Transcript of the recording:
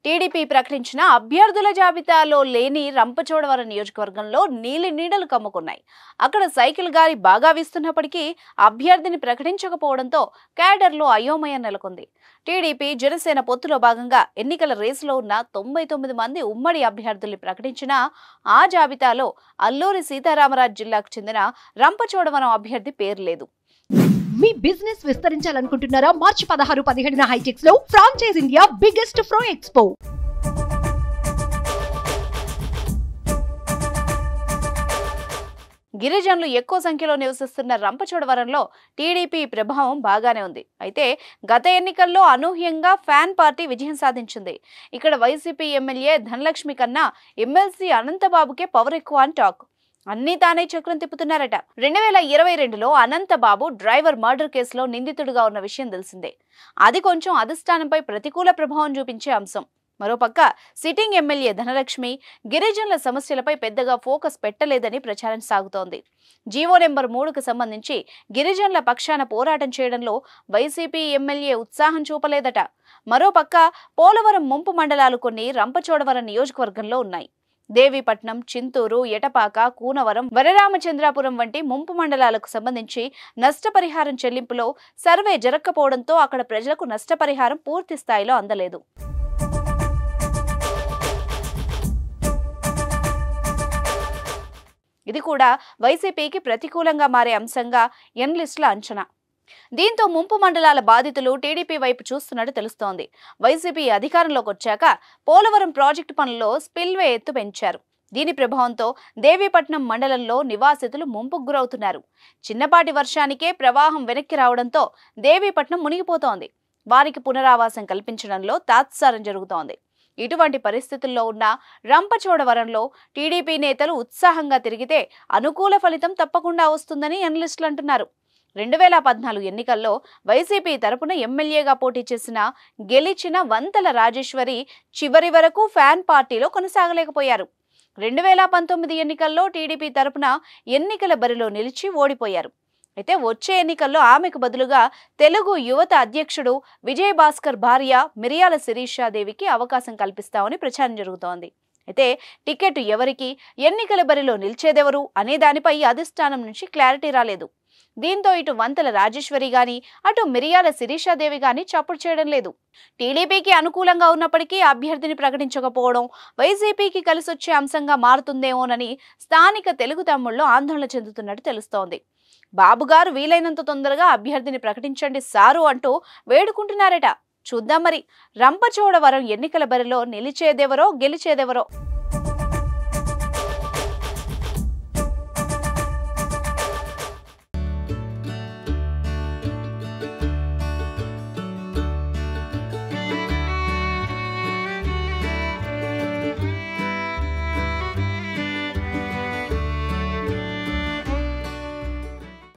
TDP ప్రకటించిన అభ్యర్థుల జాబితాలో లేని రంపచోడవరం నియోజకవర్గంలో నీలి నీడలు కమ్ముకున్నాయి. అక్కడ సైకిల్ గాలి బాగా వీస్తున్నప్పటికీ అభ్యర్థిని ప్రకటించకపోవడంతో క్యాడర్లో అయోమయం నెలకొంది. టీడీపీ జనసేన పొత్తులో భాగంగా ఎన్నికల రేసులో ఉన్న 99 మంది ఉమ్మడి అభ్యర్థుల్ని ప్రకటించినా ఆ జాబితాలో అల్లూరి సీతారామరాజు జిల్లాకు చెందిన రంపచోడవరం అభ్యర్థి పేరు లేదు. మీ బిజినెస్ విస్తరించాలనుకుంటున్నారా? మార్చి 16-17 హైటెక్స్ లో ఫ్రాంచైజ్ ఇండియా బిగ్గెస్ట్ ఫ్రో ఎక్స్పో. గిరిజనులు ఎక్కువ సంఖ్యలో నివసిస్తున్న రంపచోడవరంలో టీడీపీ ప్రభావం బాగానే ఉంది. అయితే గత ఎన్నికల్లో అనూహ్యంగా ఫ్యాన్ పార్టీ విజయం సాధించింది. ఇక్కడ వైసీపీ ఎమ్మెల్యే ధనలక్ష్మి కన్నా ఎమ్మెల్సీ అనంతబాబుకే పవర్ ఎక్కువ అని టాక్. అన్నీ తానే చక్రం తిప్పుతున్నారట. 2022లో అనంతబాబు డ్రైవర్ మర్డర్ కేసులో నిందితుడిగా ఉన్న విషయం తెలిసిందే. అది కొంచెం అధిష్టానంపై ప్రతికూల ప్రభావం చూపించే అంశం. మరోపక్క సిట్టింగ్ ఎమ్మెల్యే ధనలక్ష్మి గిరిజనుల సమస్యలపై పెద్దగా ఫోకస్ పెట్టలేదని ప్రచారం సాగుతోంది. జీవో నెంబర్ 3కు సంబంధించి గిరిజనుల పక్షాన పోరాటం చేయడంలో వైసీపీ ఎమ్మెల్యే ఉత్సాహం చూపలేదట. మరోపక్క పోలవరం ముంపు మండలాలు కొన్ని రంపచోడవరం నియోజకవర్గంలో ఉన్నాయి. దేవీపట్నం, చింతూరు, ఎటపాక, కూనవరం, వరరామచంద్రాపురం వంటి ముంపు మండలాలకు సంబంధించి నష్టపరిహారం చెల్లింపులో సర్వే జరగకపోవడంతో అక్కడ ప్రజలకు నష్టపరిహారం పూర్తి స్థాయిలో అందలేదు. ఇది కూడా వైసీపీకి ప్రతికూలంగా మారే అంశంగా ఎనలిస్టుల అంచనా. దీంతో ముంపు మండలాల బాధితులు టీడీపీ వైపు చూస్తున్నట్టు తెలుస్తోంది. వైసీపీ అధికారంలోకి వచ్చాక పోలవరం ప్రాజెక్టు పనుల్లో స్పిల్వే ఎత్తు పెంచారు. దీని ప్రభావంతో దేవీపట్నం మండలంలో నివాసితులు ముంపుకు గురవుతున్నారు. చిన్నపాటి వర్షానికే ప్రవాహం వెనక్కి రావడంతో దేవీపట్నం మునిగిపోతోంది. వారికి పునరావాసం కల్పించడంలో తాత్సారం జరుగుతోంది. ఇటువంటి పరిస్థితుల్లో ఉన్న రంపచోడవరంలో టీడీపీ నేతలు ఉత్సాహంగా తిరిగితే అనుకూల ఫలితం తప్పకుండా వస్తుందని అనలిస్టులు అంటున్నారు. 2014 ఎన్నికల్లో వైసీపీ తరపున ఎమ్మెల్యేగా పోటీ చేసిన గెలిచిన వంతల రాజేశ్వరి చివరి వరకు ఫ్యాన్ పార్టీలో కొనసాగలేకపోయారు. 2019 ఎన్నికల్లో టీడీపీ తరపున ఎన్నికల బరిలో నిలిచి ఓడిపోయారు. అయితే వచ్చే ఎన్నికల్లో ఆమెకు బదులుగా తెలుగు యువత అధ్యక్షుడు విజయభాస్కర్ భార్య మిరియాల శిరీషాదేవికి అవకాశం కల్పిస్తామని ప్రచారం జరుగుతోంది. అయితే టికెట్ ఎవరికి, ఎన్నికల బరిలో నిలిచేదెవరు అనే దానిపై అధిష్టానం నుంచి క్లారిటీ రాలేదు. దీంతో ఇటు వంతల రాజేశ్వరి గాని అటు మిరియాల శిరీషాదేవి గాని చప్పుడు చేయడం లేదు. టీడీపీకి అనుకూలంగా ఉన్నప్పటికీ అభ్యర్థిని ప్రకటించకపోవడం వైసీపీకి కలిసొచ్చే అంశంగా మారుతుందేమోనని స్థానిక తెలుగు తమ్ముళ్ళు ఆందోళన చెందుతున్నట్టు తెలుస్తోంది. బాబుగారు వీలైనంత తొందరగా అభ్యర్థిని ప్రకటించండి సారు అంటూ వేడుకుంటున్నారట. చూద్దాం మరి రంపచోడవరం ఎన్నికల బరిలో నిలిచేదెవరో గెలిచేదెవరో.